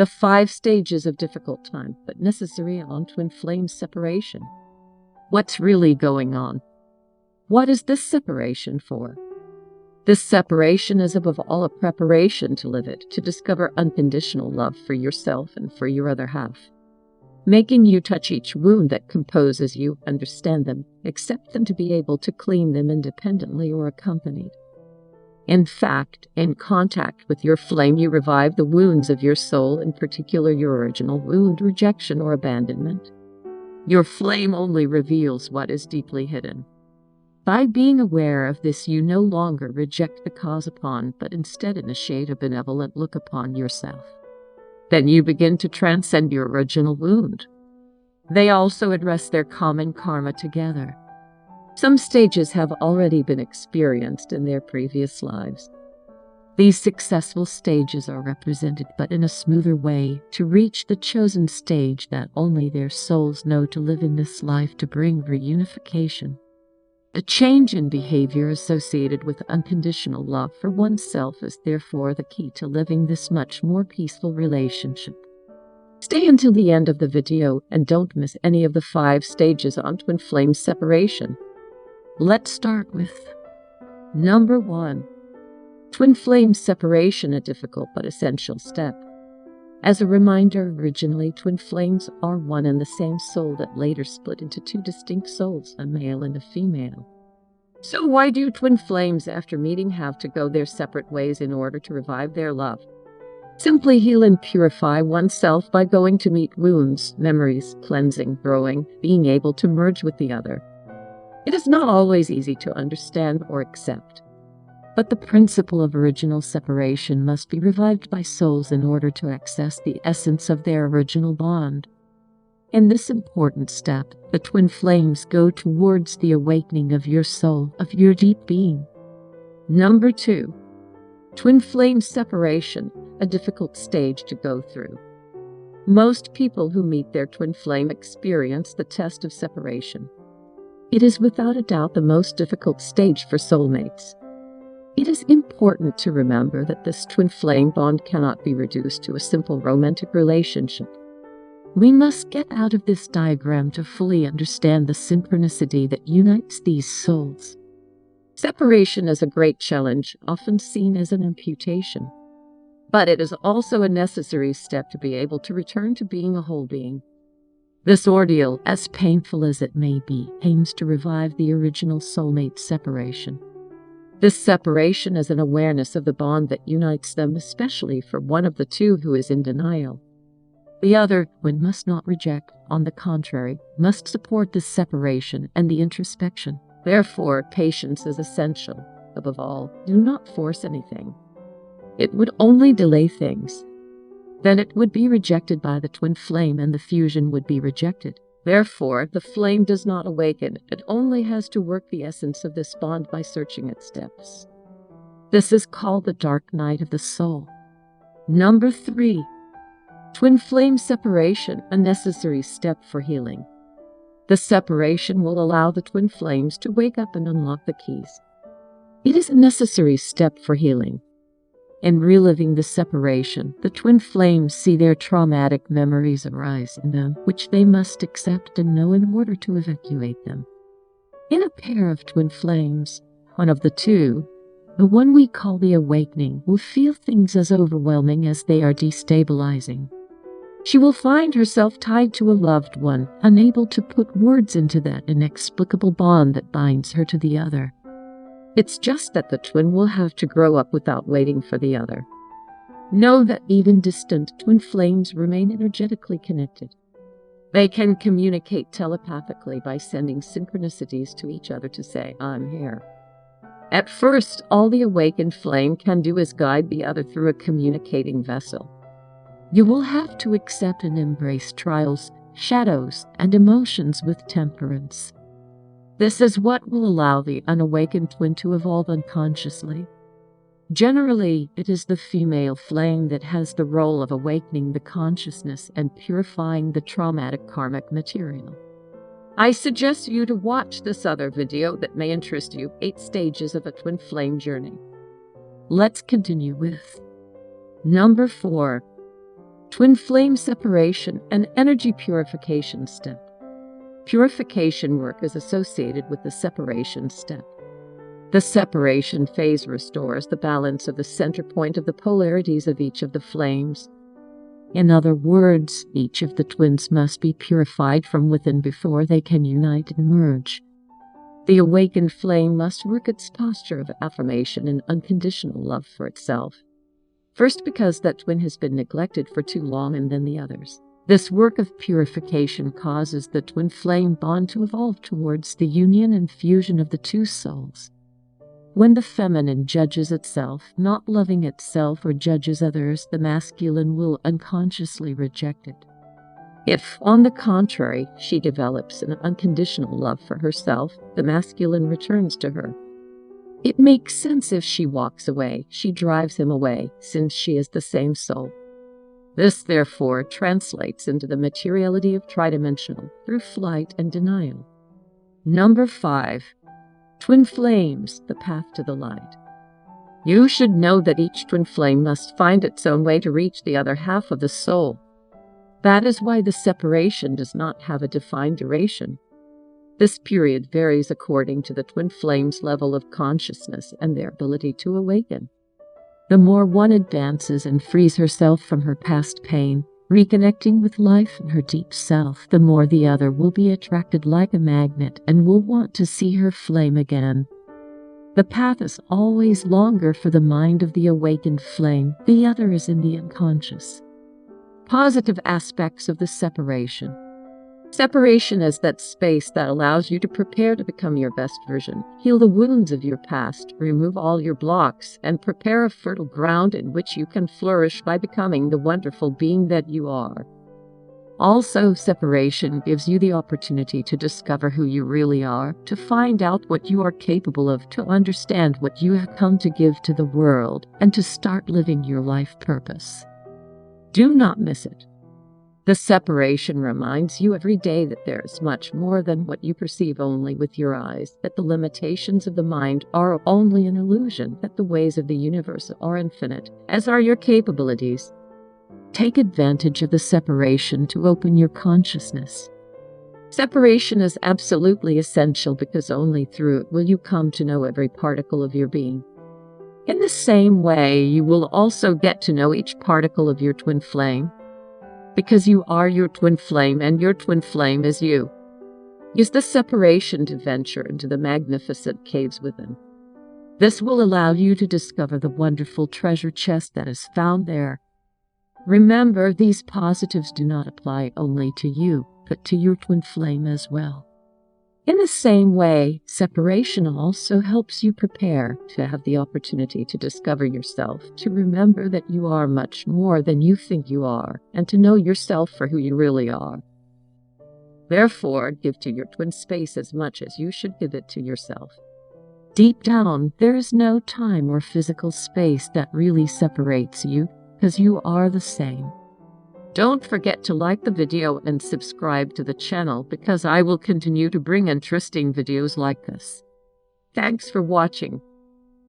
The 5 stages of difficult time, but necessary on twin flame separation. What's really going on? What is this separation for? This separation is above all a preparation to live it, to discover unconditional love for yourself and for your other half, making you touch each wound that composes you, understand them, accept them, to be able to clean them independently or accompanied. In fact, in contact with your flame, you revive the wounds of your soul, in particular your original wound, rejection or abandonment. Your flame only reveals what is deeply hidden. By being aware of this, you no longer reject the cause upon, but instead initiate a benevolent look upon yourself. Then you begin to transcend your original wound. They also address their common karma together. Some stages have already been experienced in their previous lives. These successful stages are represented, but in a smoother way, to reach the chosen stage that only their souls know to live in this life, to bring reunification. A change in behavior associated with unconditional love for oneself is therefore the key to living this much more peaceful relationship. Stay until the end of the video and don't miss any of the 5 stages on twin flame separation. Let's start with number 1. Twin flame separation, a difficult but essential step. As a reminder, originally twin flames are one and the same soul that later split into 2 distinct souls, a male and a female. So why do twin flames after meeting have to go their separate ways in order to revive their love? Simply heal and purify oneself by going to meet wounds, memories, cleansing, growing, being able to merge with the other. It is not always easy to understand or accept, but the principle of original separation must be revived by souls in order to access the essence of their original bond. In this important step, the twin flames go towards the awakening of your soul, of your deep being. Number 2. Twin flame separation, a difficult stage to go through. Most people who meet their twin flame experience the test of separation. It is without a doubt the most difficult stage for soulmates. It is important to remember that this twin flame bond cannot be reduced to a simple romantic relationship. We must get out of this diagram to fully understand the synchronicity that unites these souls. Separation is a great challenge, often seen as an amputation. But it is also a necessary step to be able to return to being a whole being. This ordeal, as painful as it may be, aims to revive the original soulmate separation. This separation is an awareness of the bond that unites them, especially for one of the two who is in denial. The other one must not reject, on the contrary, must support this separation and the introspection. Therefore, patience is essential. Above all, do not force anything. It would only delay things. Then it would be rejected by the twin flame and the fusion would be rejected. Therefore, the flame does not awaken. It only has to work the essence of this bond by searching its depths. This is called the dark night of the soul. Number 3. Twin flame separation, a necessary step for healing. The separation will allow the twin flames to wake up and unlock the keys. It is a necessary step for healing. In reliving the separation, the twin flames see their traumatic memories arise in them, which they must accept and know in order to evacuate them. In a pair of twin flames, one of the two, the one we call the awakening, will feel things as overwhelming as they are destabilizing. She will find herself tied to a loved one, unable to put words into that inexplicable bond that binds her to the other. It's just that the twin will have to grow up without waiting for the other. Know that even distant twin flames remain energetically connected. They can communicate telepathically by sending synchronicities to each other to say, "I'm here." At first, all the awakened flame can do is guide the other through a communicating vessel. You will have to accept and embrace trials, shadows, and emotions with temperance. This is what will allow the unawakened twin to evolve unconsciously. Generally, it is the female flame that has the role of awakening the consciousness and purifying the traumatic karmic material. I suggest you to watch this other video that may interest you, 8 stages of a twin flame journey. Let's continue with number 4. Twin flame separation and energy purification step. Purification work is associated with the separation step. The separation phase restores the balance of the center point of the polarities of each of the flames. In other words, each of the twins must be purified from within before they can unite and merge. The awakened flame must work its posture of affirmation and unconditional love for itself. First, because that twin has been neglected for too long, and then the others. This work of purification causes the twin flame bond to evolve towards the union and fusion of the two souls. When the feminine judges itself, not loving itself, or judges others, the masculine will unconsciously reject it. If, on the contrary, she develops an unconditional love for herself, the masculine returns to her. It makes sense if she walks away, she drives him away, since she is the same soul. This, therefore, translates into the materiality of tridimensional through flight and denial. Number 5. Twin flames, the path to the light. You should know that each twin flame must find its own way to reach the other half of the soul. That is why the separation does not have a defined duration. This period varies according to the twin flame's level of consciousness and their ability to awaken. The more one advances and frees herself from her past pain, reconnecting with life and her deep self, the more the other will be attracted like a magnet and will want to see her flame again. The path is always longer for the mind of the awakened flame, the other is in the unconscious. Positive aspects of the separation. Separation is that space that allows you to prepare to become your best version, heal the wounds of your past, remove all your blocks, and prepare a fertile ground in which you can flourish by becoming the wonderful being that you are. Also, separation gives you the opportunity to discover who you really are, to find out what you are capable of, to understand what you have come to give to the world, and to start living your life purpose. Do not miss it. The separation reminds you every day that there is much more than what you perceive only with your eyes, that the limitations of the mind are only an illusion, that the ways of the universe are infinite, as are your capabilities. Take advantage of the separation to open your consciousness. Separation is absolutely essential because only through it will you come to know every particle of your being. In the same way, you will also get to know each particle of your twin flame. Because you are your twin flame and your twin flame is you. Use the separation to venture into the magnificent caves within. This will allow you to discover the wonderful treasure chest that is found there. Remember, these positives do not apply only to you, but to your twin flame as well. In the same way, separation also helps you prepare to have the opportunity to discover yourself, to remember that you are much more than you think you are, and to know yourself for who you really are. Therefore, give to your twin space as much as you should give it to yourself. Deep down, there is no time or physical space that really separates you, because you are the same. Don't forget to like the video and subscribe to the channel because I will continue to bring interesting videos like this. Thanks for watching.